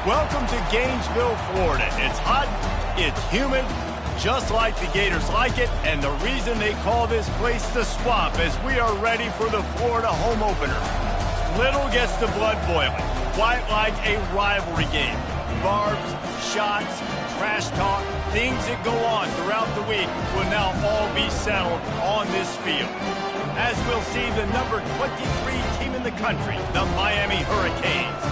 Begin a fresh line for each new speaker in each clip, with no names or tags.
Welcome to Gainesville, Florida. It's hot, it's humid, just like the Gators like it, and the reason they call this place the Swamp as we are ready for the Florida home opener. Little gets the blood boiling, quite like a rivalry game. Barbs, shots, trash talk, things that go on throughout the week will now all be settled on this field. As we'll see the number 23 team in the country, the Miami Hurricanes,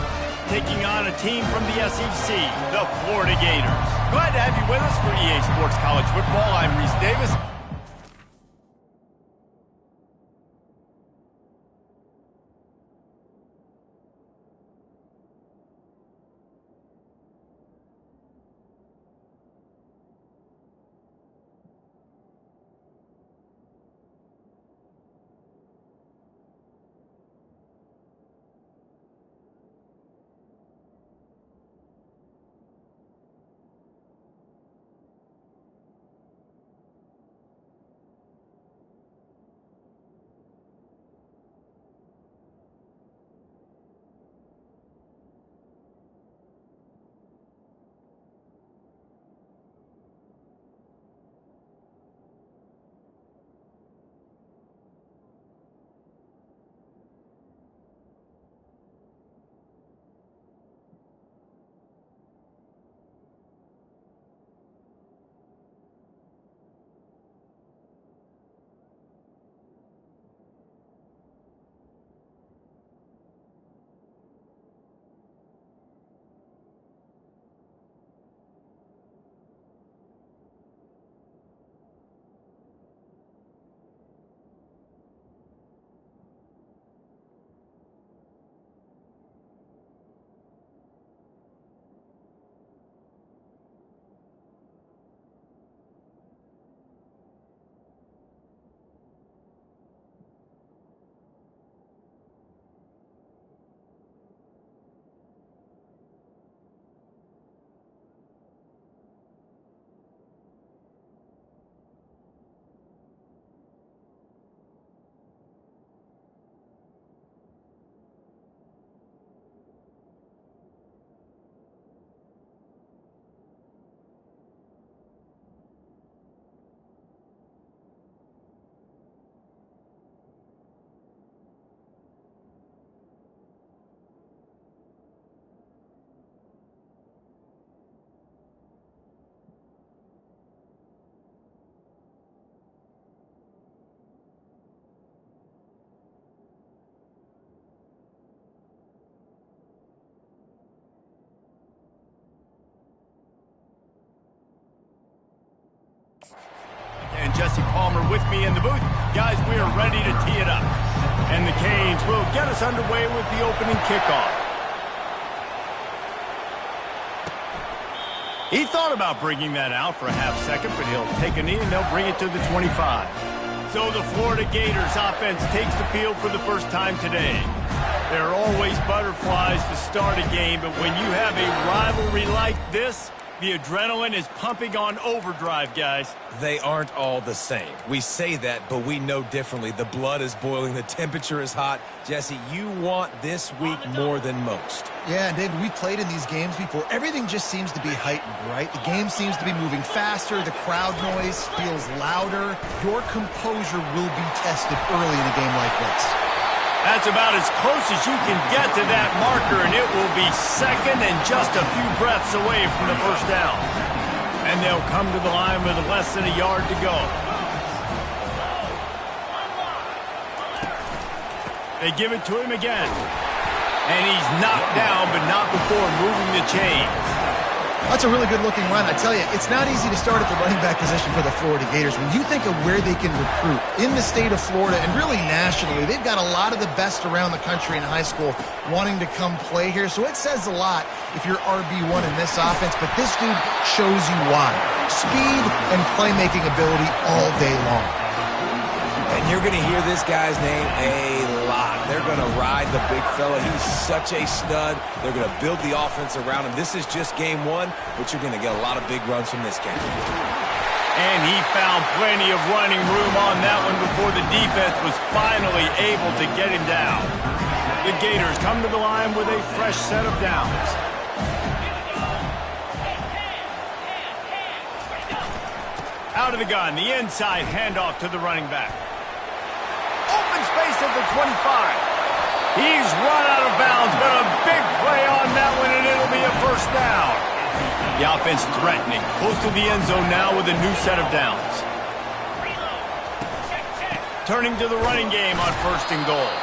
taking on a team from the SEC, the Florida Gators. Glad to have you with us for EA Sports College Football. I'm Reese Davis. And Jesse Palmer with me in the booth. Guys, we are ready to tee it up. And the Canes will get us underway with the opening kickoff. He thought about bringing that out for a half second, but he'll take a knee and they'll bring it to the 25. So the Florida Gators offense takes the field for the first time today. There are always butterflies to start a game, but when you have a rivalry like this, the adrenaline is pumping on overdrive, guys.
They aren't all the same. We say that, but we know differently. The blood is boiling. The temperature is hot. Jesse, you want this week more than most.
Yeah, and David, we've played in these games before. Everything just seems to be heightened, right? The game seems to be moving faster. The crowd noise feels louder. Your composure will be tested early in a game like this.
That's about as close as you can get to that marker, and it will be second and just a few breaths away from the first down. And they'll come to the line with less than a yard to go. They give it to him again. And he's knocked down, but not before moving the chains.
That's a really good-looking run. I tell you, it's not easy to start at the running back position for the Florida Gators. When you think of where they can recruit in the state of Florida and really nationally, they've got a lot of the best around the country in high school wanting to come play here. So it says a lot if you're RB1 in this offense, but this dude shows you why. Speed and playmaking ability all day long.
And you're going to hear this guy's name a lot. They're going to ride the big fella. He's such a stud. They're going to build the offense around him. This is just game one, but you're going to get a lot of big runs from this guy.
And he found plenty of running room on that one before the defense was finally able to get him down. The Gators come to the line with a fresh set of downs. out of the gun. The inside handoff to the running back. Open space at the 25. He's run out of bounds, but a big play on that one, and it'll be a first down. The offense threatening. Close to the end zone now with a new set of downs. Turning to the running game on 1st and goal.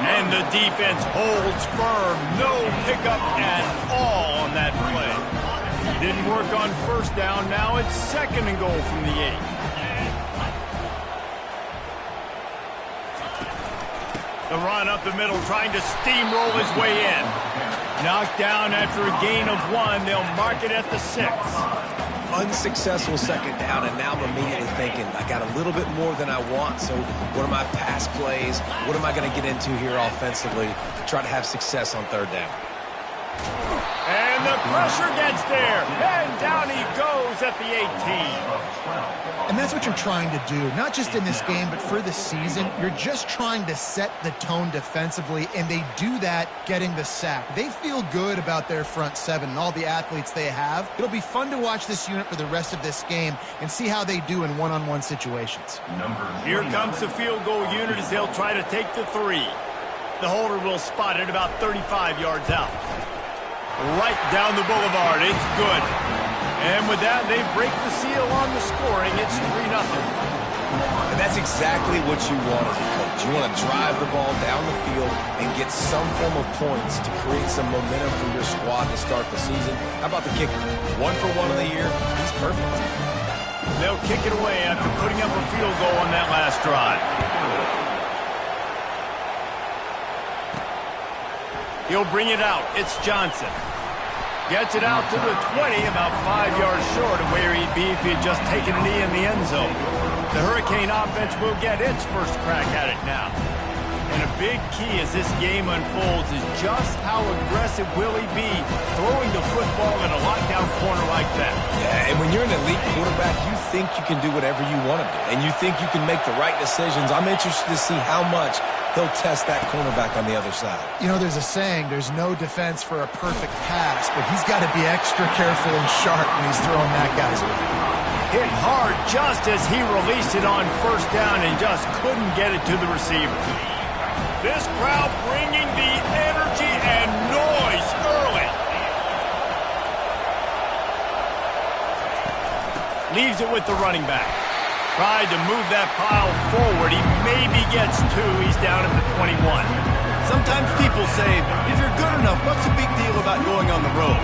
And the defense holds firm. No pickup at all on that play. Didn't work on 1st down. Now it's 2nd and goal from the 8. The run up the middle, trying to steamroll his way in. Knocked down after a gain of 1. They'll mark it at the 6.
Unsuccessful 2nd down, and now I'm immediately thinking, I got a little bit more than I want, so what are my pass plays? What am I going to get into here offensively to try to have success on 3rd down?
And the pressure gets there, and down he goes at the 18.
And that's what you're trying to do, not just in this game, but for the season. You're just trying to set the tone defensively, and they do that getting the sack. They feel good about their front 7 and all the athletes they have. It'll be fun to watch this unit for the rest of this game and see how they do in one-on-one situations.
Here comes the field goal unit as they'll try to take the 3. The holder will spot it about 35 yards out. Right down the boulevard. It's good. And with that, they break the seal on the scoring. It's 3-0.
And that's exactly what you want as a coach. You want to drive the ball down the field and get some form of points to create some momentum for your squad to start the season. How about the kicker? 1 for 1 of the year. He's perfect.
They'll kick it away after putting up a field goal on that last drive. He'll bring it out. It's Johnson. Gets it out to the 20, about 5 yards short of where he'd be if he had just taken a knee in the end zone. The Hurricane offense will get its first crack at it now. And a big key as this game unfolds is just how aggressive will he be throwing the football in a lockdown corner like that.
Yeah, and when you're an elite quarterback, you think you can do whatever you want to do. And you think you can make the right decisions. I'm interested to see how much he'll test that cornerback on the other side.
You know, there's a saying, there's no defense for a perfect pass, but he's got to be extra careful and sharp when he's throwing that guy's way.
Hit hard just as he released it on 1st down and just couldn't get it to the receiver. This crowd bringing the energy and noise early. Leaves it with the running back. Tried to move that pile forward. He maybe gets 2. He's down at the 21. Sometimes people say, if you're good enough, what's the big deal about going on the road?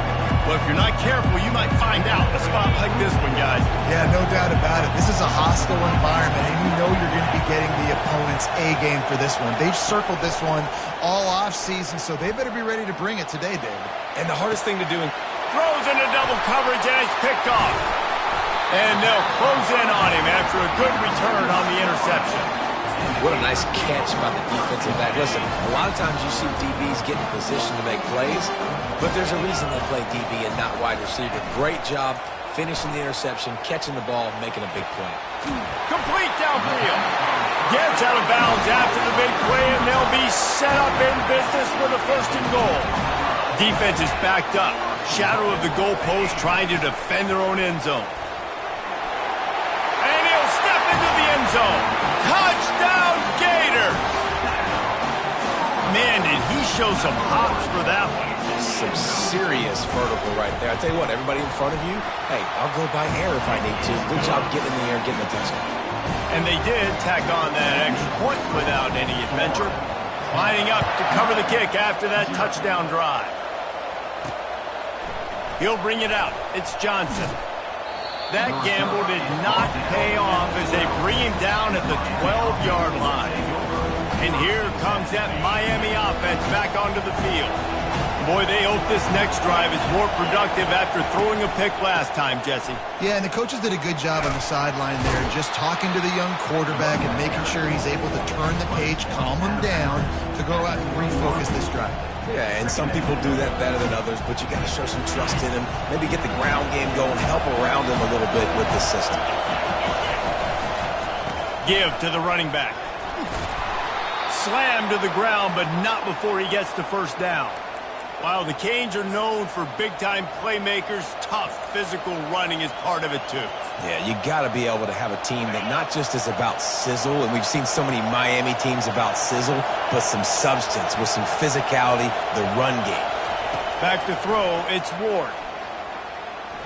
Well, if you're not careful, you might find out a spot like this one, guys.
Yeah, no doubt about it. This is a hostile environment, and you know you're going to be getting the opponent's A game for this one. They've circled this one all offseason, so they better be ready to bring it today, David.
And the hardest thing to do...
Throws into double coverage, and it's picked off. And they'll close in on him after a good return on the interception.
What a nice catch by the defensive back. Listen, a lot of times you see DBs get in position to make plays, but there's a reason they play DB and not wide receiver. Great job finishing the interception, catching the ball, making a big play.
Complete downfield. Gets out of bounds after the big play, and they'll be set up in business with a 1st and goal. Defense is backed up. Shadow of the goalpost trying to defend their own end zone. And he'll step into the end zone. Touchdown, Gator! Man, did he show some hops for that one.
Some serious vertical right there. I tell you what, everybody in front of you, hey, I'll go by air if I need to. Good job getting in the air, getting a touchdown.
And they did tack on that extra point without any adventure. Lining up to cover the kick after that touchdown drive. He'll bring it out. It's Johnson. That gamble did not pay off as they bring him down at the 12-yard line. And here comes that Miami offense back onto the field. Boy, they hope this next drive is more productive after throwing a pick last time, Jesse.
Yeah, and the coaches did a good job on the sideline there, just talking to the young quarterback and making sure he's able to turn the page, calm him down, to go out and refocus this drive.
Yeah, and some people do that better than others, but you got to show some trust in him. Maybe get the ground game going, help around him a little bit with this system.
Give to the running back. Slam to the ground, but not before he gets to 1st down. While the Canes are known for big-time playmakers, tough physical running is part of it too.
Yeah, you got to be able to have a team that not just is about sizzle, and we've seen so many Miami teams about sizzle, but some substance with some physicality, the run game.
Back to throw, it's Ward.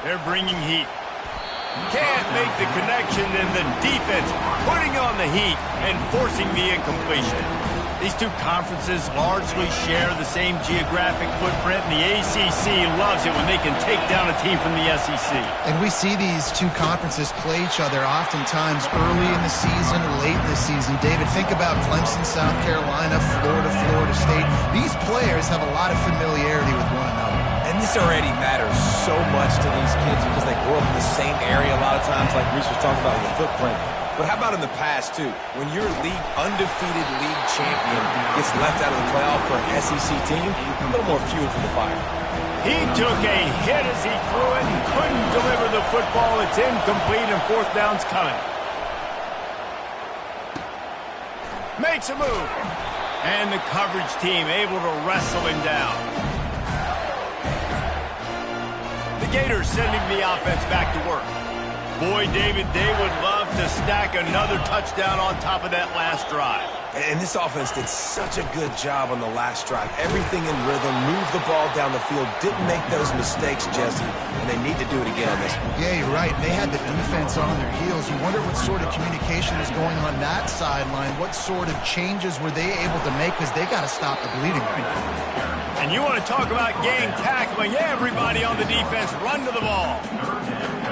They're bringing heat. Can't make the connection, and the defense putting on the heat and forcing the incompletion. These two conferences largely share the same geographic footprint, and the ACC loves it when they can take down a team from the SEC.
And we see these two conferences play each other oftentimes early in the season, late in the season. David, think about Clemson, South Carolina, Florida, Florida State. These players have a lot of familiarity with one another.
And this already matters so much to these kids because they grow up in the same area a lot of times, like Reese was talking about with the footprint. But how about in the past, too? When your undefeated league champion gets left out of the playoff for an SEC team, a little more fuel for the fire.
He took a hit as he threw it and couldn't deliver the football. It's incomplete, and fourth down's coming. Makes a move. And the coverage team able to wrestle him down. The Gators sending the offense back to work. Boy, David, they would love to stack another touchdown on top of that last drive.
And this offense did such a good job on the last drive. Everything in rhythm, moved the ball down the field, didn't make those mistakes, Jesse, and they need to do it again on this one.
Yeah, you're right. They had the defense on their heels. You wonder what sort of communication was going on that sideline. What sort of changes were they able to make because they got to stop the bleeding right now.
And you want to talk about gang tackling. Everybody on the defense run to the ball.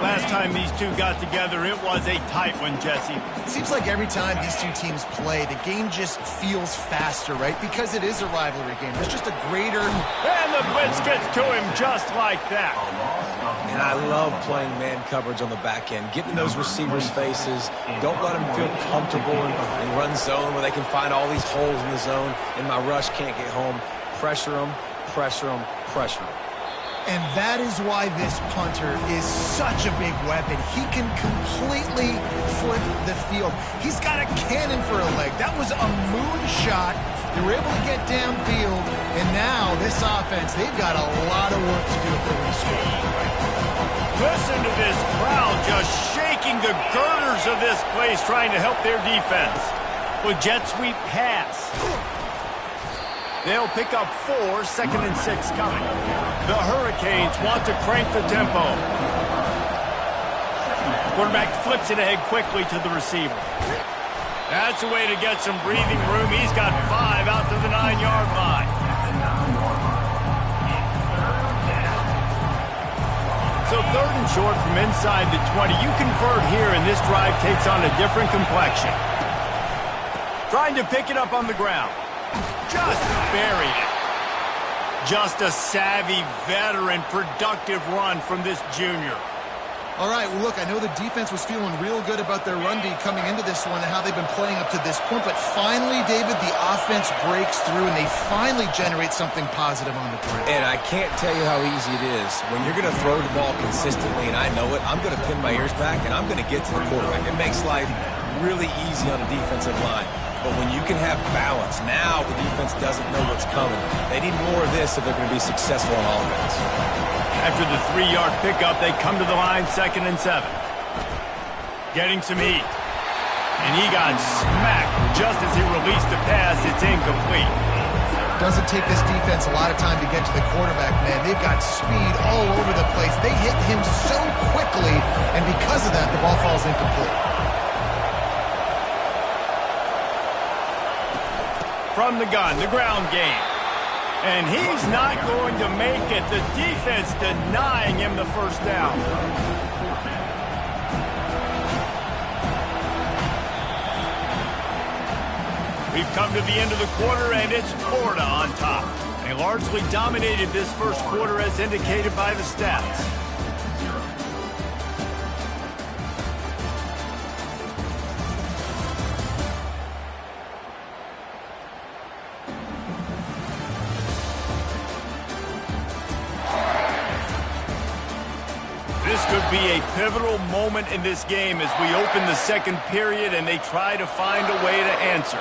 Last time these two got together, it was a tight one, Jesse.
It seems like every time these two teams play, the game just feels faster, right? Because it is a rivalry game. There's just a greater...
And the blitz gets to him just like that.
And I love playing man coverage on the back end, getting in those receivers' faces. Don't let them feel comfortable in run zone where they can find all these holes in the zone, and my rush can't get home. Pressure them, pressure them, pressure them.
And that is why this punter is such a big weapon. He can completely flip the field. He's got a cannon for a leg. That was a moonshot. They were able to get downfield, and now this offense, they've got a lot of work to do if they're going to score.
Listen to this crowd just shaking the girders of this place trying to help their defense. With jet sweep pass. They'll pick up 4, 2nd and 6 coming. The Hurricanes want to crank the tempo. Quarterback flips it ahead quickly to the receiver. That's a way to get some breathing room. He's got 5 out to the 9-yard line. So 3rd and short from inside the 20. You convert here, and this drive takes on a different complexion. Trying to pick it up on the ground. Just buried it. Just a savvy, veteran, productive run from this junior.
All right, well, look, I know the defense was feeling real good about their run D coming into this one and how they've been playing up to this point, but finally, David, the offense breaks through and they finally generate something positive on the ground.
And I can't tell you how easy it is. When you're going to throw the ball consistently, and I know it, I'm going to pin my ears back and I'm going to get to the quarterback. It makes life really easy on the defensive line. But when you can have balance, now the defense doesn't know what's coming. They need more of this if they're going to be successful on offense.
After the 3-yard pickup, they come to the line 2nd and 7. Getting some heat. And he got smacked just as he released the pass. It's incomplete.
Doesn't take this defense a lot of time to get to the quarterback, man. They've got speed all over the place. They hit him so quickly, and because of that, the ball falls incomplete.
From the gun, the ground game. And he's not going to make it. The defense denying him the first down. We've come to the end of the quarter, and it's Florida on top. They largely dominated this first quarter as indicated by the stats. This could be a pivotal moment in this game as we open the second period and they try to find a way to answer.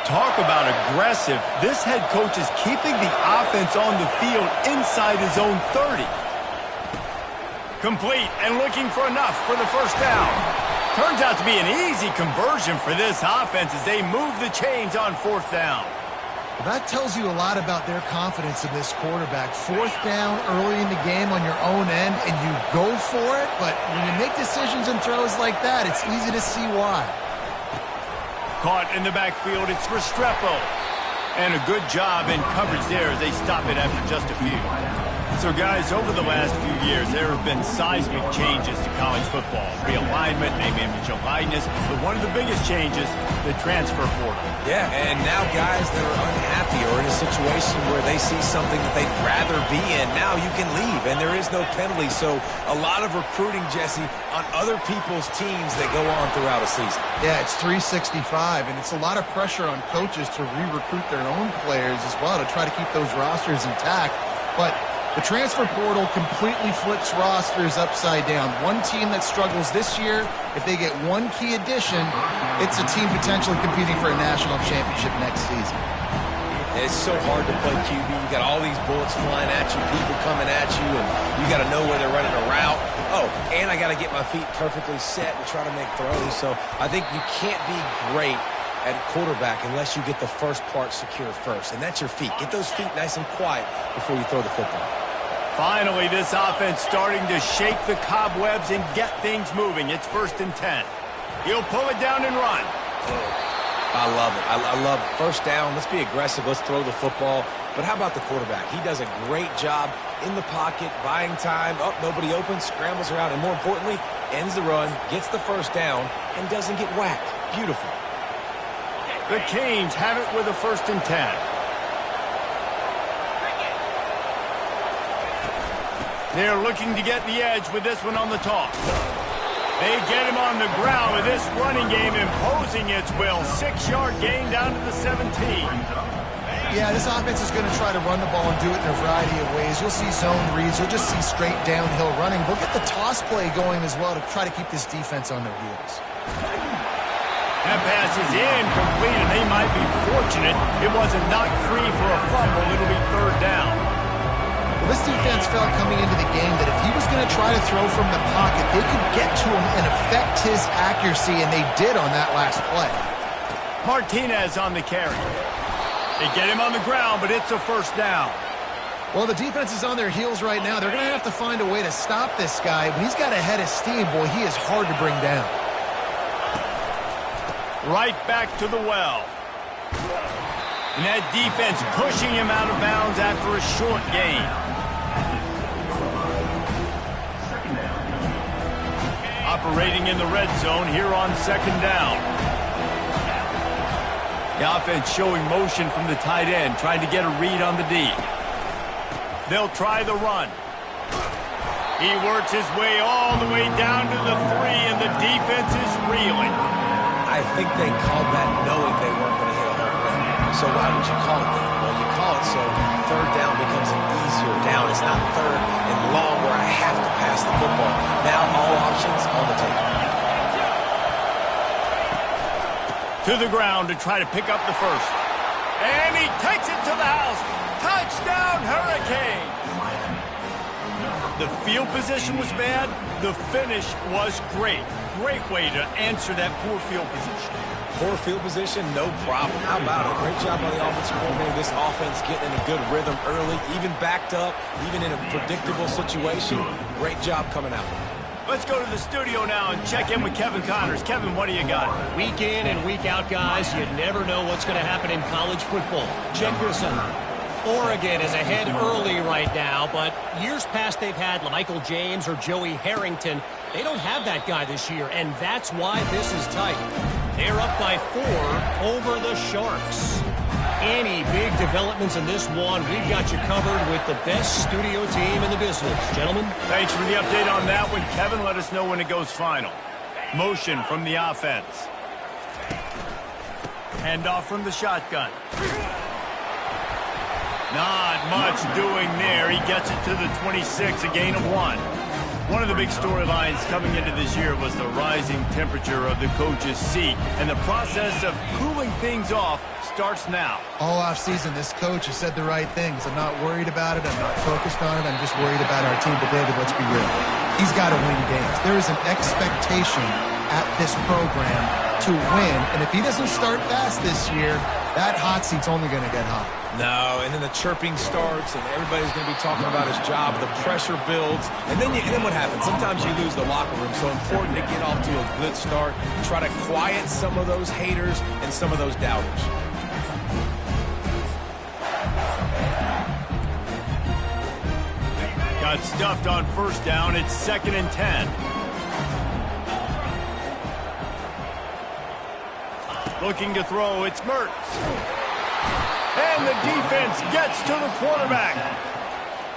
Talk about aggressive. This head coach is keeping the offense on the field inside his own 30. Complete and looking for enough for the first down. Turns out to be an easy conversion for this offense as they move the chains on fourth down.
That tells you a lot about their confidence in this quarterback. Fourth down early in the game on your own end, and you go for it, but when you make decisions and throws like that, it's easy to see why.
Caught in the backfield, it's Restrepo. And a good job in coverage there as they stop it after just a few. So, guys, over the last few years, there have been seismic changes to college football. Realignment, name, image, and likeness. But one of the biggest changes, the transfer portal.
Yeah, and now guys that are unhappy or in a situation where they see something that they'd rather be in, now you can leave, and there is no penalty. So a lot of recruiting, Jesse, on other people's teams that go on throughout a season.
Yeah, it's 365, and it's a lot of pressure on coaches to re-recruit their own players as well to try to keep those rosters intact. But the transfer portal completely flips rosters upside down. One team that struggles this year, if they get one key addition, it's a team potentially competing for a national championship next season.
It's so hard to play QB. You got all these bullets flying at you, people coming at you, and you got to know where they're running a route. Oh, and I got to get my feet perfectly set and try to make throws. So I think you can't be great at quarterback unless you get the first part secure first, and that's your feet. Get those feet nice and quiet before you throw the football.
Finally, this offense starting to shake the cobwebs and get things moving. It's 1st and 10. He'll pull it down and run.
I love it. I love first down. Let's be aggressive. Let's throw the football. But how about the quarterback? He does a great job in the pocket, buying time. Oh, nobody open, scrambles around, and more importantly, ends the run, gets the first down, and doesn't get whacked. Beautiful.
The Canes have it with a 1st and 10. They're looking to get the edge with this one on the toss. They get him on the ground with this running game imposing its will. 6-yard gain down to the 17.
Yeah, this offense is going to try to run the ball and do it in a variety of ways. You'll see zone reads. You'll just see straight downhill running. We'll get the toss play going as well to try to keep this defense on their heels.
That pass is incomplete, and they might be fortunate it wasn't knocked free for a fumble. It'll be 3rd down.
Well, this defense felt coming into the game that if he was going to try to throw from the pocket, they could get to him and affect his accuracy, and they did on that last play.
Martinez on the carry. They get him on the ground, but it's a 1st down.
Well, the defense is on their heels right now. They're going to have to find a way to stop this guy. When he's got a head of steam, boy, he is hard to bring down.
Right back to the well. And that defense pushing him out of bounds after a short gain. Operating in the red zone here on 2nd down. The offense showing motion from the tight end, trying to get a read on the D. They'll try the run. He works his way all the way down to the 3, and the defense is reeling.
I think they called that knowing they weren't going to hit a home run. So why would you call it that? Well, you call it so 3rd down becomes an easier down. It's not 3rd and long where I have to pass the football. Now all options on the table.
To the ground to try to pick up the 1st. And he takes it to the house. Touchdown, Hurricanes! The field position was bad. The finish was great. Great way to answer that poor field position.
Poor field position, no problem. How about it? Great job by the offensive coordinator. This offense getting in a good rhythm early, even backed up, even in a predictable situation. Great job coming out.
Let's go to the studio now and check in with Kevin Connors. Kevin, what do you got?
Week in and week out, guys, you never know what's going to happen in college football. Check this out. Oregon is ahead early right now, but years past they've had Michael James or Joey Harrington. They don't have that guy this year, and that's why this is tight. They're up by 4 over the Sharks. Any big developments in this one, we've got you covered with the best studio team in the business. Gentlemen.
Thanks for the update on that one. Kevin, let us know when it goes final. Motion from the offense. Handoff from the shotgun. Not much doing there. He gets it to the 26, a gain of 1. One of the big storylines coming into this year was the rising temperature of the coach's seat, and the process of cooling things off starts now.
All offseason, this coach has said the right things. I'm not worried about it. I'm not focused on it. I'm just worried about our team. But, David, let's be real. He's got to win games. There is an expectation at this program to win, and if he doesn't start fast this year, that hot seat's only going to get hot.
No, and then the chirping starts, and everybody's going to be talking about his job. The pressure builds, and then what happens? Sometimes you lose the locker room. So important to get off to a good start, try to quiet some of those haters and some of those doubters.
Got stuffed on first down. It's 2nd and 10. Looking to throw, it's Mertz. And the defense gets to the quarterback.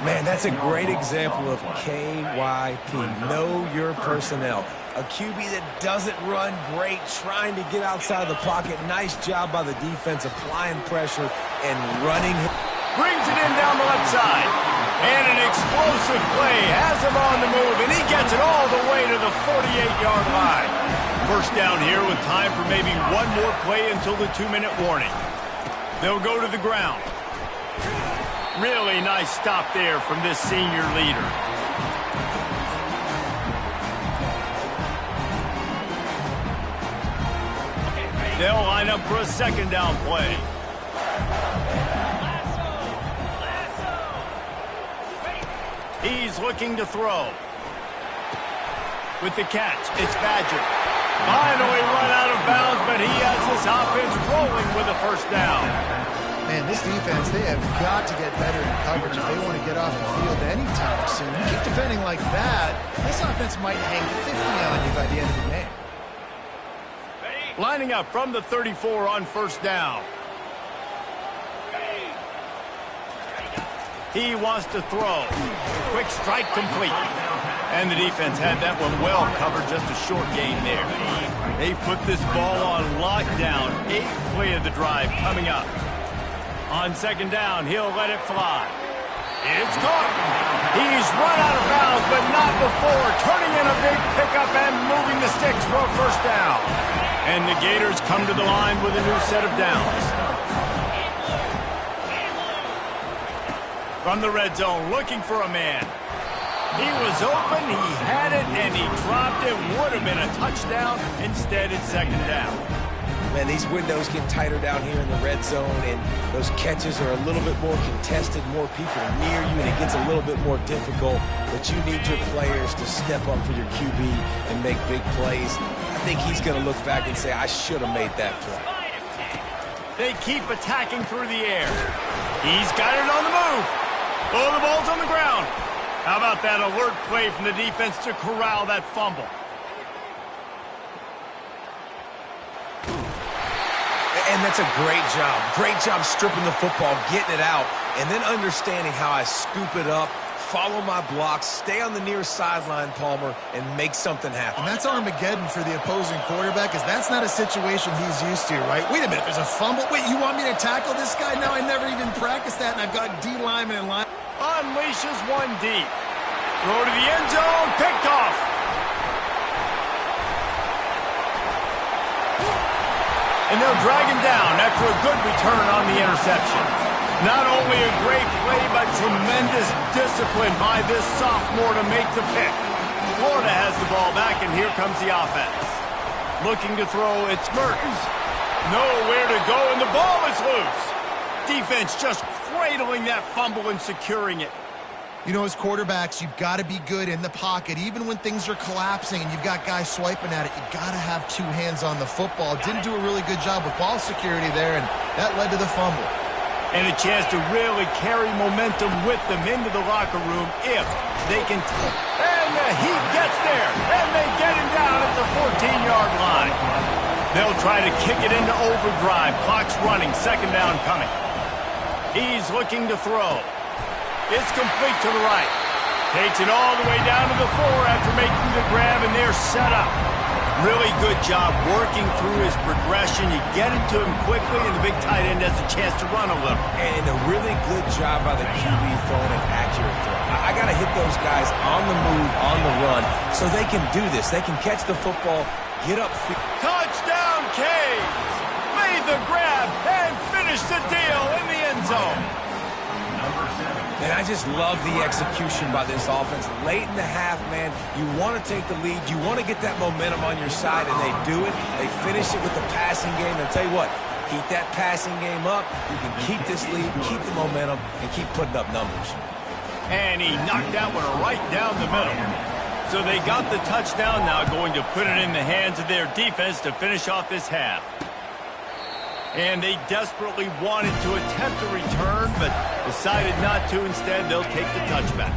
Man, that's a great example of KYP. Know your personnel. A QB that doesn't run great, trying to get outside the pocket. Nice job by the defense, applying pressure and running.
Brings it in down the left side. And an explosive play has him on the move, and he gets it all the way to the 48-yard line. First down here with time for maybe one more play until the 2-minute warning. They'll go to the ground. Really nice stop there from this senior leader. They'll line up for a 2nd down play. He's looking to throw. With the catch, it's Badger. Finally run out of bounds, but he has this offense rolling with a first down.
Man, this defense, they have got to get better in coverage if they want to get off the field anytime soon. You keep defending like that, this offense might hang 50 on you by the end of the game.
Lining up from the 34 on first down. He wants to throw. Quick strike complete. And the defense had that one well covered, just a short gain there. They put this ball on lockdown. 8th play of the drive coming up. On 2nd down, he'll let it fly. It's caught. He's run out of bounds, but not before. Turning in a big pickup and moving the sticks for a first down. And the Gators come to the line with a new set of downs. From the red zone, looking for a man. He was open, he had it, and he dropped it. Would have been a touchdown. Instead, it's 2nd down.
Man, these windows get tighter down here in the red zone, and those catches are a little bit more contested, more people near you, and it gets a little bit more difficult. But you need your players to step up for your QB and make big plays. I think he's going to look back and say, I should have made that play.
They keep attacking through the air. He's got it on the move. Oh, the ball's on the ground. How about that alert play from the defense to corral that fumble?
And that's a great job. Great job stripping the football, getting it out, and then understanding how I scoop it up, follow my blocks, stay on the near sideline, Palmer, and make something happen.
And that's Armageddon for the opposing quarterback, because that's not a situation he's used to, right? Wait a minute, there's a fumble. Wait, you want me to tackle this guy? No, I never even practiced that, and I've got D linemen and line.
Unleashes one deep. Throw to the end zone, picked off. And they'll drag him down after a good return on the interception. Not only a great play, but tremendous discipline by this sophomore to make the pick. Florida has the ball back, and here comes the offense. Looking to throw, it's Mertz. Nowhere to go, and the ball is loose. Defense just cradling that fumble and securing it.
You know, as quarterbacks, you've got to be good in the pocket. Even when things are collapsing and you've got guys swiping at it, you've got to have 2 hands on the football. Didn't do a really good job with ball security there, and that led to the fumble.
And a chance to really carry momentum with them into the locker room if they can. And the Heat gets there, and they get him down at the 14-yard line. They'll try to kick it into overdrive. Clock's running, 2nd down coming. He's looking to throw. It's complete to the right. Takes it all the way down to the 4 after making the grab, and they're set up. Really good job working through his progression. You get it to him quickly, and the big tight end has a chance to run a little.
And a really good job by the QB throwing an accurate throw. I got to hit those guys on the move, on the run, so they can do this. They can catch the football, get up.
Touchdown, Canes! Made the grab and finished the deal in the end zone.
And I just love the execution by this offense. Late in the half, man, you want to take the lead. You want to get that momentum on your side, and they do it. They finish it with the passing game. And I'll tell you what, keep that passing game up. You can keep this lead, keep the momentum, and keep putting up numbers.
And he knocked that one right down the middle. So they got the touchdown, now going to put it in the hands of their defense to finish off this half. And they desperately wanted to attempt a return, but decided not to. Instead, they'll take the touchback.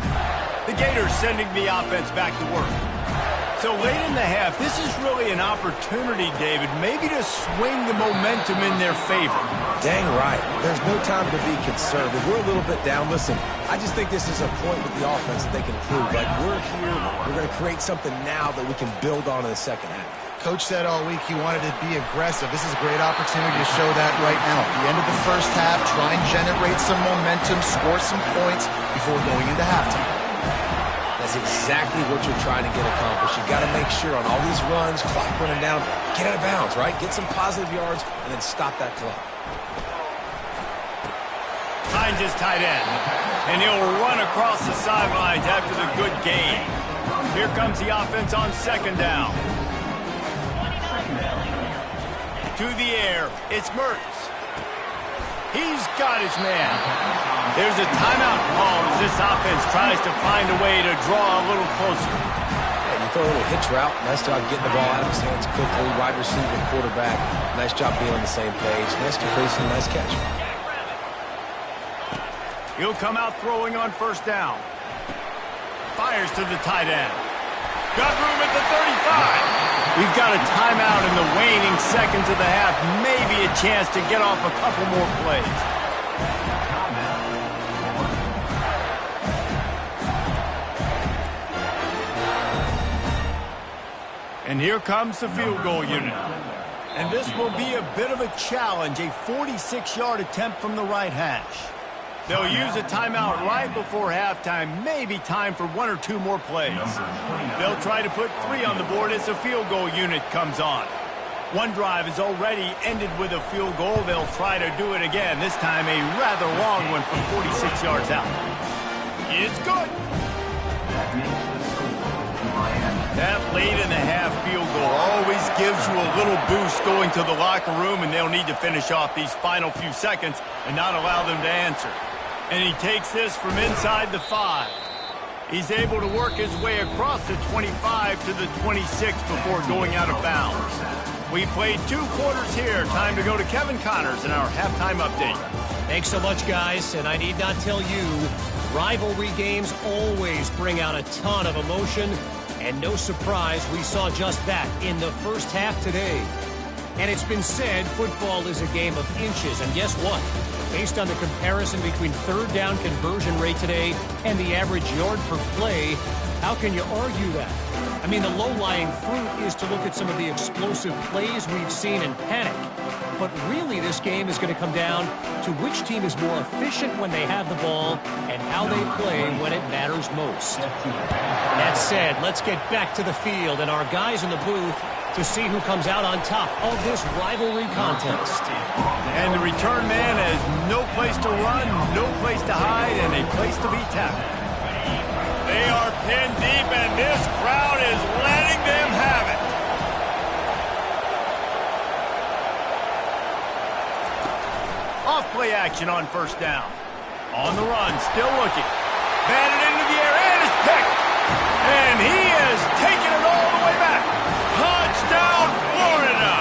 The Gators sending the offense back to work. So late in the half, this is really an opportunity, David, maybe to swing the momentum in their favor.
Dang right. There's no time to be conservative. We're a little bit down. Listen, I just think this is a point with the offense that they can prove. Like, we're here, we're going to create something now that we can build on in the second half.
Coach said all week he wanted to be aggressive. This is a great opportunity to show that right now. At the end of the first half, try and generate some momentum, score some points before going into halftime.
That's exactly what you're trying to get accomplished. You got to make sure on all these runs, clock running down, get out of bounds, right? Get some positive yards, and then stop that clock.
Finds his tight end, and he'll run across the sidelines after the good gain. Here comes the offense on second down. To the air, it's Mertz. He's got his man. There's a timeout called as this offense tries to find a way to draw a little closer.
And you throw a little hitch route. Nice job getting the ball out of his hands quickly. Wide receiver, quarterback. Nice job being on the same page. Nice completion, nice catch.
He'll come out throwing on first down. Fires to the tight end. Got room at the 35. We've got a timeout in the waning seconds of the half. Maybe a chance to get off a couple more plays. And here comes the field goal unit. And this will be a bit of a challenge, a 46-yard attempt from the right hash. They'll use a timeout right before halftime, maybe time for one or two more plays. They'll try to put 3 on the board as the field goal unit comes on. One drive is already ended with a field goal. They'll try to do it again, this time a rather long one from 46 yards out. It's good. That late in the half field goal always gives you a little boost going to the locker room, and they'll need to finish off these final few seconds and not allow them to answer. And he takes this from inside the 5. He's able to work his way across the 25 to the 26 before going out of bounds. We played 2 quarters here. Time to go to Kevin Connors in our halftime update.
Thanks so much, guys. And I need not tell you, rivalry games always bring out a ton of emotion. And no surprise, we saw just that in the first half today. And it's been said football is a game of inches. And guess what? Based on the comparison between third down conversion rate today and the average yard per play, how can you argue that? I mean, the low-lying fruit is to look at some of the explosive plays we've seen in panic. But really, this game is going to come down to which team is more efficient when they have the ball and how they play when it matters most. That said, let's get back to the field and our guys in the booth to see who comes out on top of this rivalry contest.
And the return man has no place to run, no place to hide, and a place to be tackled. They are pinned deep, and this crowd is letting them have it. Off play action on first down. On the run, still looking. Batted into the air, and it's picked. And he has taken it all the way back. Touchdown, Florida!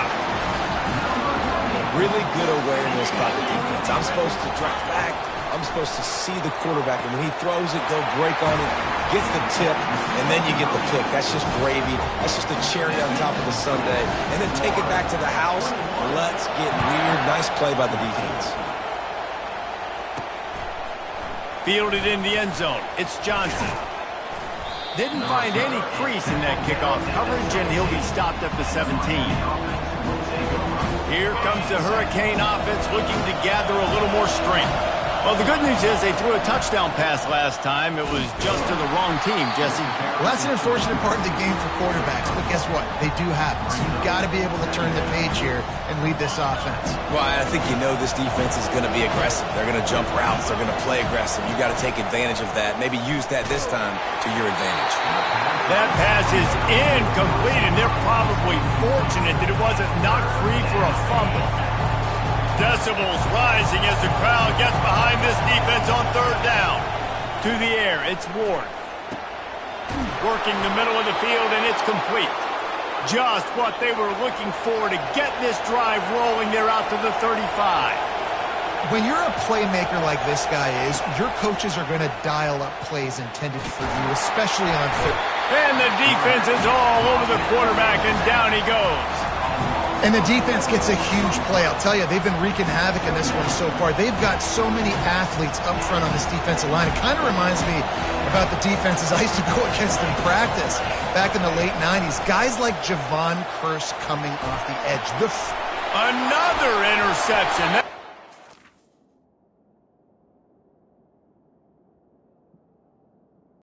Really good awareness by the defense. I'm supposed to drop back. I'm supposed to see the quarterback, and when he throws it, go break on it, gets the tip, and then you get the pick. That's just gravy. That's just a cherry on top of the sundae. And then take it back to the house. Let's get weird. Nice play by the defense.
Fielded in the end zone. It's Johnson. Didn't find any crease in that kickoff coverage, and he'll be stopped at the 17. Here comes the Hurricane offense looking to gather a little more strength. Well, the good news is they threw a touchdown pass last time. It was just to the wrong team, Jesse.
Well, that's an unfortunate part of the game for quarterbacks, but guess what? They do happen. So you've got to be able to turn the page here and lead this offense.
Well, I think you know this defense is going to be aggressive. They're going to jump routes. They're going to play aggressive. You got to take advantage of that. Maybe use that this time to your advantage.
That pass is incomplete, and they're probably fortunate that it wasn't knocked free for a fumble. Decibels rising as the crowd gets behind this defense on third down. To the air, it's Ward. Working the middle of the field, and it's complete. Just what they were looking for to get this drive rolling. They're out to the 35.
When you're a playmaker like this guy is, your coaches are going to dial up plays intended for you, especially on third.
And the defense is all over the quarterback, and down he goes.
And the defense gets a huge play. I'll tell you, they've been wreaking havoc in this one so far. They've got so many athletes up front on this defensive line. It kind of reminds me about the defenses I used to go against in practice back in the late 90s. Guys like Javon Curse coming off the edge.
Another interception.